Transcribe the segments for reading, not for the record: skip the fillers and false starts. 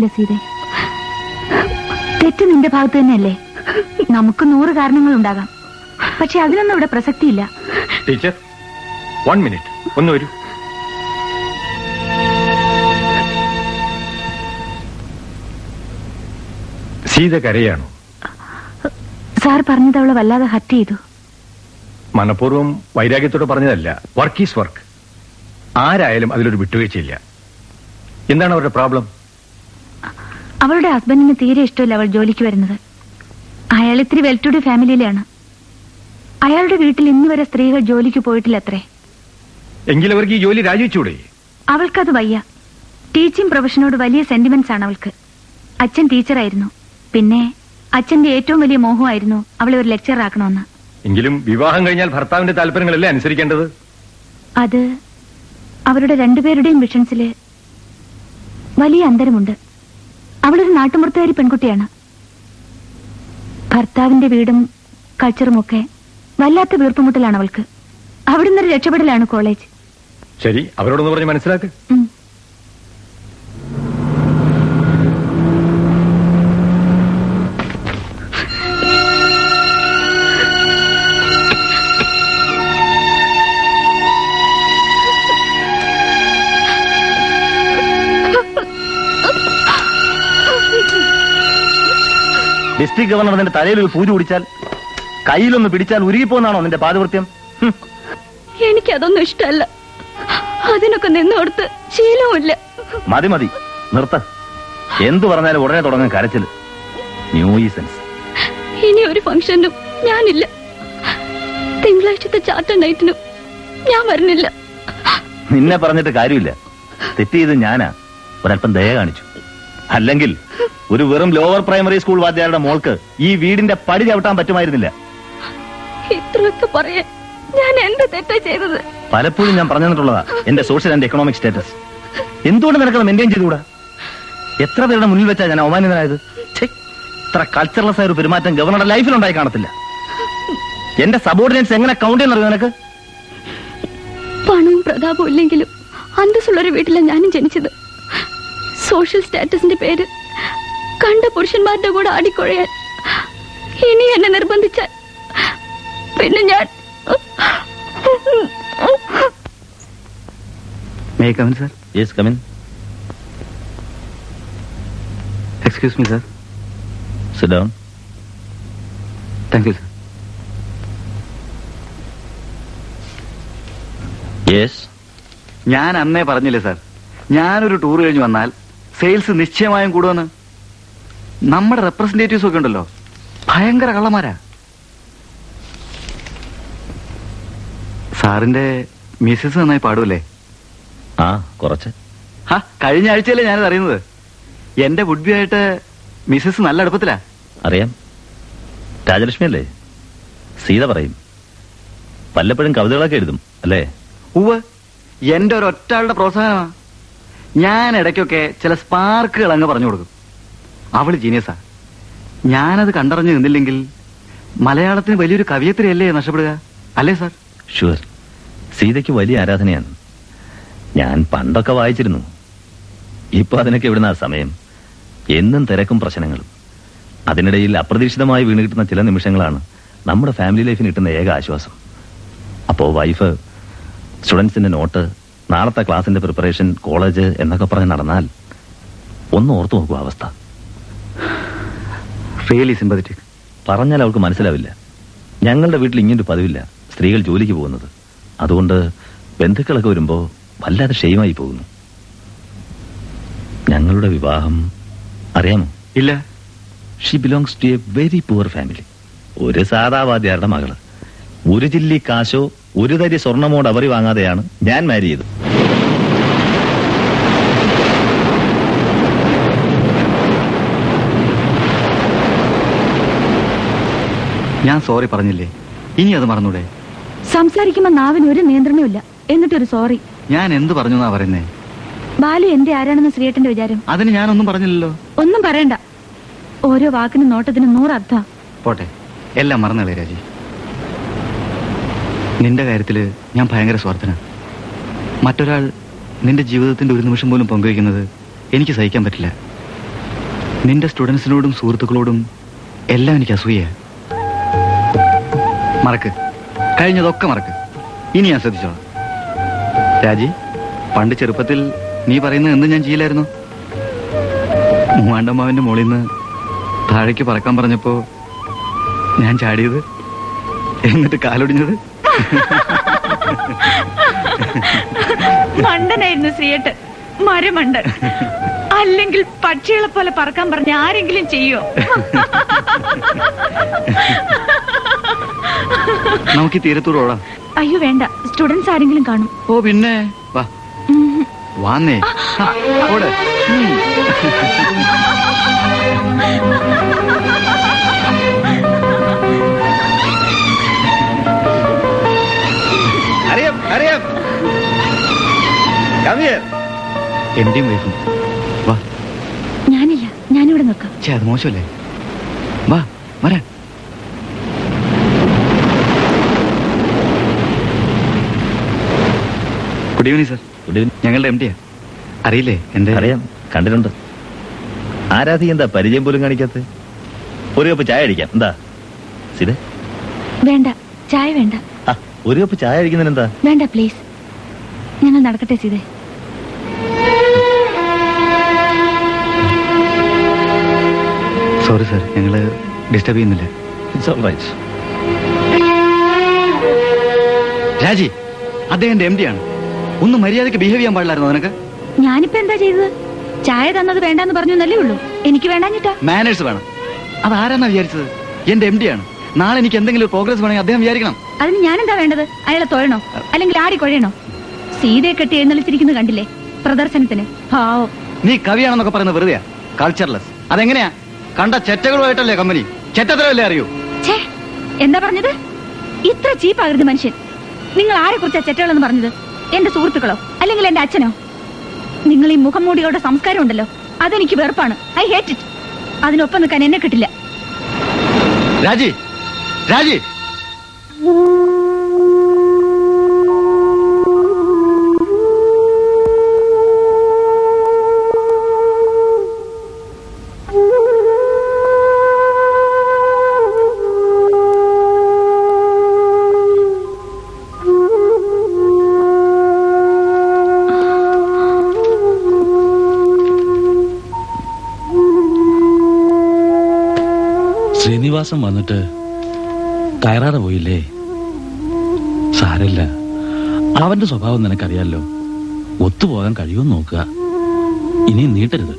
സാരമില്ല സീതെ, തെറ്റ് നിന്റെ ഭാഗത്ത് തന്നെയല്ലേ. നമുക്ക് 100 കാരണങ്ങൾ ഉണ്ടാകാം, പക്ഷെ അതിനൊന്നും ഇവിടെ പ്രസക്തിയില്ല. ടീച്ചർ, 1 മിനിറ്റ് ഒന്ന് വരൂ. സീത കരയാണോ? സാർ പറഞ്ഞത് അവളെ വല്ലാതെ ഹർട്ട് ചെയ്തു. മനഃപൂർവ്വം വൈരാഗ്യത്തോടെ പറഞ്ഞതല്ല. Work is work. ആരായാലും അതിലൊരു വിട്ടുവീഴ്ചയില്ല. എന്താണ് അവരുടെ പ്രോബ്ലം? അവളുടെ ഹസ്ബൻഡിന് തീരെ ഇഷ്ടമില്ല അവൾ ജോലിക്ക് വരുന്നത്. അയാൾ ഇത്തിരി വെൽ ടു ഡു ഫാമിലിയിലാണ്. അയാളുടെ വീട്ടിൽ ഇന്ന് വരെ സ്ത്രീകൾ ജോലിക്ക് പോയിട്ടില്ല അത്രേ. എങ്കിൽ അവർക്ക് ഈ ജോലി രാജിവെച്ചൂടെ? അവൾക്കത് വയ്യ. ടീച്ചിങ് പ്രൊഫഷനോട് വലിയ സെന്റിമെന്റ്സ് ആണ് അവൾക്ക്. അച്ഛൻ ടീച്ചറായിരുന്നു. പിന്നെ അച്ഛന്റെ ഏറ്റവും വലിയ മോഹമായിരുന്നു അവളെ ഒരു ലെക്ചറർ ആക്കണമെന്ന്. എങ്കിലും വിവാഹം കഴിഞ്ഞാൽ ഭർത്താവിന്റെ താല്പര്യങ്ങളല്ലേ അനുസരിക്കേണ്ടത്? അത് അവരുടെ രണ്ടുപേരുടെയും വിഷൻസില് വലിയ അന്തരമുണ്ട്. അവളൊരു നാട്ടുമ്പുറത്തുകാരി പെൺകുട്ടിയാണ്. ഭർത്താവിന്റെ വീടും കൾച്ചറും ഒക്കെ വല്ലാത്ത വീർപ്പുമുട്ടലാണ് അവൾക്ക്. അവിടുന്ന് ഒരു രക്ഷപ്പെടലാണ് കോളേജ്. ശരി, അവരോടൊന്ന് പറഞ്ഞ് മനസ്സിലാക്ക്. ഡിസ്ട്രിക്ട് ഗവർണർ നിന്റെ തലയിൽ ഒരു പൂജ കുടിച്ചാൽ, കയ്യിലൊന്ന് പിടിച്ചാൽ ഉരുകിപ്പോന്നാണോ നിന്റെ പാതിവൃത്യം? എനിക്കതൊന്നും ഇഷ്ടമല്ല. അതിനൊക്കെ നിന്നോടത്ത് ശീലവുമില്ല. മതി മതി, നിർത്ത. എന്തു പറഞ്ഞാലും ഉടനെ തുടങ്ങും കരച്ചിൽ. ന്യൂസൻസ്. ഇനി ഒരു ഫംഗ്ഷനും ഞാനില്ല. തിങ്കളാഴ്ചത്തെ ചാർട്ടർ നൈറ്റിനും ഞാൻ വരുന്നില്ല. നിന്നെ പറഞ്ഞിട്ട് കാര്യമില്ല. തെറ്റ് ചെയ്ത് ഞാനാ. ഒരല്പം ദയ കാണിച്ചു. അല്ലെങ്കിൽ ഒരു വെറും ലോവർ പ്രൈമറി സ്കൂൾ വാദ്യാരുടെ മോൾക്ക് ഈ വീടിന്റെ പടി ചവിട്ടാൻ പറ്റുമായിരുന്നില്ല. ഇത്രയൊക്കെ പറയാൻ ഞാൻ എന്ത് തെറ്റാ ചെയ്തത്? പലപ്പോഴും ഞാൻ പറഞ്ഞിട്ടുള്ളതാ എന്റെ സോഷ്യൽ ആൻഡ് എക്കണോമിക് സ്റ്റാറ്റസ്. എന്തുകൊണ്ട് നിനക്കത് മെയിൻറ്റെയിൻ ചെയ്തുകൂടാ? എത്ര പേരുടെ മുന്നിൽ വെച്ചാ ഞാൻ അവമാനിതനായത്? ഇത്ര കൾച്ചറൽസ് ആയ ഒരു പെരുമാറ്റം ഗവർണറുടെ ലൈഫിലുണ്ടായി കാണത്തില്ല. എന്റെ സബോർഡിനേറ്റ്സ് എങ്ങനെ കൗണ്ട് ചെയ്യുന്നറിയോ നിനക്ക്? പണവും പ്രതാപവും ഇല്ലെങ്കിലും അന്തസ്സുള്ളൊരു വീട്ടിലാണ് ഞാനും ജനിച്ചത്. സോഷ്യൽ സ്റ്റാറ്റസിന്റെ പേര് കണ്ട പുരുഷന്മാരുടെ കൂടെ ആടിക്കൊഴയാൻ ഇനി എന്നെ നിർബന്ധിച്ചാൽ പിന്നെ ഞാൻ... May I come in, sir? Yes, come in. Excuse me, sir. Sit down. Thank you, sir. Yes. ഞാൻ അന്നേ പറഞ്ഞില്ലേ സാർ, ഞാനൊരു ടൂർ കഴിഞ്ഞ് വന്നാൽ സെയിൽസ് നിശ്ചയമായും കൂടുമെന്ന്. നമ്മുടെ റെപ്രസെന്റേറ്റീവ്സ് ഒക്കെ ഉണ്ടല്ലോ, ഭയങ്കര കള്ളന്മാരാ. സാറിന്റെ മിസ്സസ് നന്നായി പാടൂല്ലേ? ആ, കുറച്ച്. കഴിഞ്ഞ ആഴ്ചയല്ലേ ഞാനത് അറിയുന്നത്. എന്റെ വുഡ്ബി ആയിട്ട് മിസ്സസ് നല്ല അടുപ്പത്തിലാ. അറിയാം. രാജലക്ഷ്മി അല്ലേ? സീത പറയും. വല്ലപ്പോഴും കവിതകളൊക്കെ എഴുതും അല്ലേ? ഉവ്വ്. എന്റെ ഒരൊറ്റാളുടെ പ്രോത്സാഹനമാ. ഞാൻ ഇടയ്ക്കൊക്കെ ചില സ്പാർക്കുകൾ അങ്ങ് പറഞ്ഞു കൊടുക്കും. അവള് ജീനിയസാ. ഞാനത് കണ്ടറിഞ്ഞു നിന്നില്ലെങ്കിൽ മലയാളത്തിന് വലിയൊരു കവിയത്രിയല്ലേ നഷ്ടപ്പെടുക, അല്ലേ സാർ? ഷുവർ. സീതയ്ക്ക് വലിയ ആരാധനയാണ്. ഞാൻ പണ്ടൊക്കെ വായിച്ചിരുന്നു. ഇപ്പൊ അതിനൊക്കെ എവിടുന്ന സമയം? എന്നും തിരക്കും പ്രശ്നങ്ങളും. അതിനിടയിൽ അപ്രതീക്ഷിതമായി വീണ് കിട്ടുന്ന ചില നിമിഷങ്ങളാണ് നമ്മുടെ ഫാമിലി ലൈഫിന് കിട്ടുന്ന ഏക ആശ്വാസം. അപ്പോ വൈഫ് സ്റ്റുഡൻസിന്റെ നോട്ട്, നാളത്തെ ക്ലാസിന്റെ പ്രിപ്പറേഷൻ, കോളേജ് എന്നൊക്കെ പറഞ്ഞ് നടന്നാൽ ഒന്ന് ഓർത്തു നോക്കൂ അവസ്ഥ. Really sympathetic. പറഞ്ഞാൽ അവൾക്ക് മനസ്സിലാവില്ല. ഞങ്ങളുടെ വീട്ടിൽ ഇങ്ങനൊരു പതിവില്ല സ്ത്രീകൾ ജോലിക്ക് പോകുന്നത്. അതുകൊണ്ട് ബന്ധുക്കളൊക്കെ വരുമ്പോ വല്ലാതെ ക്ഷയമായി പോകുന്നു. ഞങ്ങളുടെ വിവാഹം അറിയാമോ? ഇല്ല. She belongs to a very poor family. ഒരു സാധാവാദ്യാരുടെ മകള്. ഒരു ചില്ലി കാശോ ഒരു തരി സ്വർണമോട് അവറി വാങ്ങാതെയാണ് ഞാൻ മാരി ചെയ്തത്. ഞാൻ സോറി പറഞ്ഞില്ലേ? ഇനി അത് മറന്നൂടെ? സംസാരിക്കുമ്പോ നാവിന് ഒരു നിയന്ത്രണമില്ല, എന്നിട്ടൊരു സോറി. ഞാൻ എന്ത് പറഞ്ഞു എന്നാ പറയുന്നേ? ബാലു എന്റെ ആരാണെന്ന് ശ്രീയേട്ടന്റെ വിചാരം? അതിന് ഞാനൊന്നും പറഞ്ഞില്ലല്ലോ. ഒന്നും പറയണ്ട. ഓരോ വാക്കിനും നോട്ടത്തിനും 100 അർത്ഥം. പോട്ടെ, എല്ലാം മറന്നളേ രാജി. നിന്റെ കാര്യത്തില് ഞാൻ ഭയങ്കര സ്വാർത്ഥന. മറ്റൊരാൾ നിന്റെ ജീവിതത്തിന്റെ ഒരു നിമിഷം പോലും പങ്കുവയ്ക്കുന്നത് എനിക്ക് സഹിക്കാൻ പറ്റില്ല. നിന്റെ സ്റ്റുഡൻസിനോടും സുഹൃത്തുക്കളോടും എല്ലാം എനിക്ക് അസൂയ. മറക്ക്, കഴിഞ്ഞതൊക്കെ മറക്ക്. ഇനി ഞാൻ ശ്രദ്ധിച്ചോളാം. രാജി, പണ്ട് ചെറുപ്പത്തിൽ നീ പറയുന്നത് എന്ത് ഞാൻ ചെയ്യില്ലായിരുന്നു? മൂവാണ്ടമ്മാവിന്റെ മുകളിൽ നിന്ന് താഴേക്ക് പറക്കാൻ പറഞ്ഞപ്പോ ഞാൻ ചാടിയത്, എന്നിട്ട് കാലൊടിഞ്ഞത്. മണ്ടനായിരുന്നു ശ്രീയേട്ടൻ, മരമണ്ടൻ. അല്ലെങ്കിൽ പക്ഷികളെ പോലെ പറക്കാൻ പറഞ്ഞ ആരെങ്കിലും ചെയ്യോ? നമുക്ക് ഈ തീരത്തൂടെ ഓടാം. അയ്യോ വേണ്ട, സ്റ്റുഡൻസ് ആരെങ്കിലും കാണും. ഓ പിന്നെ വാ, വാന്നേ. ഓട്. എന്റെയും വൈഫും. വാ. ഞാനില്ല, ഞാനിവിടെ നിൽക്കാം. അത് മോശമല്ലേ? വാ വരാൻ. Good evening sir. Good evening. ഞങ്ങളുടെ എംഡിയാ. അറിയില്ലേ? എന്റെ അറിയാം, കണ്ടിട്ടുണ്ട്. ആരാധി എന്താ പരിചയം പോലും കാണിക്കാത്ത? ഒരു കപ്പ് ചായ അടിക്കാം. എന്താ സിതെ? വേണ്ട, ചായ വേണ്ട. ഒരു കപ്പ് ചായ അടിക്കുന്നതിന് എന്താ? വേണ്ട പ്ലീസ്, ഞങ്ങൾ നടക്കട്ടെ സീതേ. സോറി സർ, ഞങ്ങള് ഡിസ്റ്റർബ് ചെയ്യുന്നില്ല. It's all right. രാജി, അദ്ദേഹം എന്റെ എംഡിയാണ്. ഒന്ന് മര്യാദയ്ക്ക് ബിഹേവ് ചെയ്യാൻ പാടില്ലായിരുന്നു നിനക്ക്? ഞാനിപ്പോ എന്താ ചെയ്തത്? ചായ തന്നത് വേണ്ടെന്ന് പറഞ്ഞു എന്നല്ലേ ഉള്ളൂ. എനിക്ക് വേണ്ടാഞ്ഞിട്ടാ. മാനേഴ്സ് വേണം. അതാരാന്നാ വിചാരിച്ചത്? എന്റെ എംഡിയാണ്. നാളെ എനിക്ക് എന്തെങ്കിലും പ്രോഗ്രസ് വേണമെങ്കിൽ അദ്ദേഹം വിചാരിക്കണം. അതിന് ഞാൻ എന്താ വേണ്ടത്? അയാളെ തൊഴണോ അല്ലെങ്കിൽ ആടി കൊഴയണോ? സീതയെ കെട്ടി എഴുന്നള്ളിച്ചിരിക്കുന്നത് കണ്ടില്ലേ പ്രദർശനത്തിന്? പാവം. നീ കവിയാണെന്നൊക്കെ പറയുന്നത് വെറുതെയാ, കൾച്ചർലെസ്. അതെങ്ങനെയാ? കണ്ട ചെറ്റകളുമായിട്ടല്ലേ കമ്പനി? ചെറ്റത്തരമല്ലേ അറിയൂ? ഛേ, എന്താ പറഞ്ഞത്? ഇത്ര ചീപ്പാകരുത് മനുഷ്യൻ. നിങ്ങൾ ആരെ കുറിച്ചാ ചെറ്റകളെന്ന് പറഞ്ഞത്? എന്റെ സുഹൃത്തുക്കളോ അല്ലെങ്കിൽ എന്റെ അച്ഛനോ? നിങ്ങൾ ഈ മുഖംമൂടികളുടെ സംസ്കാരം ഉണ്ടല്ലോ, അതെനിക്ക് വെറുപ്പാണ്. I hate it. അതിനൊപ്പം നിൽക്കാൻ എന്നെ കിട്ടില്ല. രാജി, രാജി. ശ്രീനിവാസം വന്നിട്ട് കയറാതെ പോയില്ലേ? സാരമില്ല, അവന്റെ സ്വഭാവം നിനക്കറിയാലോ. ഒത്തുപോകാൻ കഴിയുമെന്ന് നോക്കുക. ഇനി നീട്ടരുത്.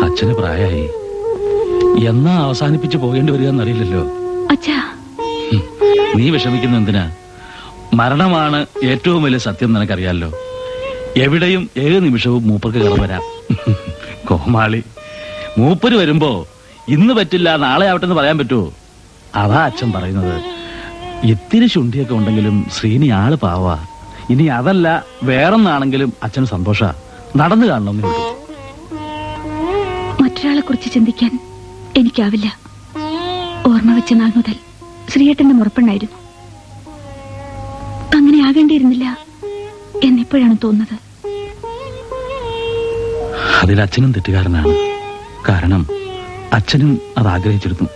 അച്ഛന് പ്രായമായി. എന്നാ അവസാനിപ്പിച്ച് പോകേണ്ടി വരിക എന്നറിയില്ലല്ലോ. അച്ഛാ, നീ വിഷമിക്കുന്ന എന്തിനാ? മരണമാണ് ഏറ്റവും വലിയ സത്യം, നിനക്കറിയാലോ. എവിടെയും ഏത് നിമിഷവും മൂപ്പർക്ക് കയറി വരാം. കോമാളി, മൂപ്പര് വരുമ്പോ ഇന്ന് പറ്റില്ല നാളെ ആവട്ടെ എന്ന് പറയാൻ പറ്റുമോ? അതാ അച്ഛൻ പറയുന്നത്. ഇത്തിരി ശുണ്ഠിയൊക്കെ ഉണ്ടെങ്കിലും ശ്രീനി ആള് പാവാ. ഇനി അതല്ല വേറൊന്നാണെങ്കിലും അച്ഛന് സന്തോഷ. നടന്നു കാണണമെന്നേ ഉള്ളൂ. മറ്റൊരാളെ കുറിച്ച് ചിന്തിക്കാൻ എനിക്കാവില്ല. ഓർമ്മ വെച്ച നാൾ മുതൽ ശ്രീയേട്ടന്റെ മുറപ്പെണ്ണായിരുന്നു. അങ്ങനെ ആകേണ്ടിയിരുന്നില്ല എന്നിപ്പോഴാണ് തോന്നുന്നത്. അതിൽ അച്ഛനും തെറ്റുകാരനാണ്. കാരണം അച്ഛനും അത് ആഗ്രഹിച്ചിരുന്നു.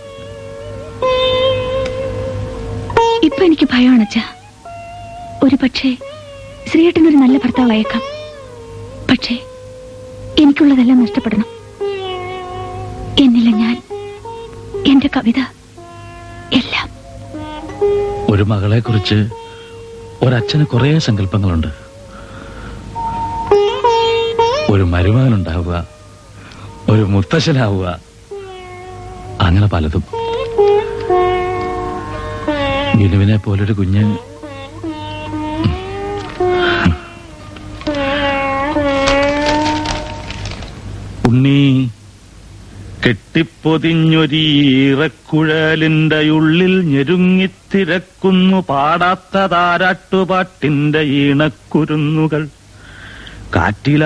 ഇപ്പൊ എനിക്ക് ഭയമാണ് അച്ഛാ. ഒരു പക്ഷേ ശ്രീയേട്ടനൊരു നല്ല ഭർത്താവായേക്കാം. പക്ഷേ എനിക്കുള്ളതെല്ലാം നഷ്ടപ്പെടണം. എന്നില്ല ഞാൻ, എന്റെ കവിത, എല്ലാം. ഒരു മകളെ കുറിച്ച് ഒരച്ഛന് കുറേ സങ്കല്പങ്ങളുണ്ട്. ഒരു മരുമകനുണ്ടാവുക, ഒരു മുത്തശ്ശനാവുക, അങ്ങനെ പലതും. മിനുവിനെ പോലൊരു കുഞ്ഞ് ഉണ്ണി കെട്ടിപ്പൊതിഞ്ഞൊരീറക്കുഴലിന്റെ ഉള്ളിൽ ഞെരുങ്ങിത്തിരക്കുന്നു പാടാത്ത താരാട്ടുപാട്ടിന്റെ ഈണക്കുരുന്നുകൾ. കാറ്റില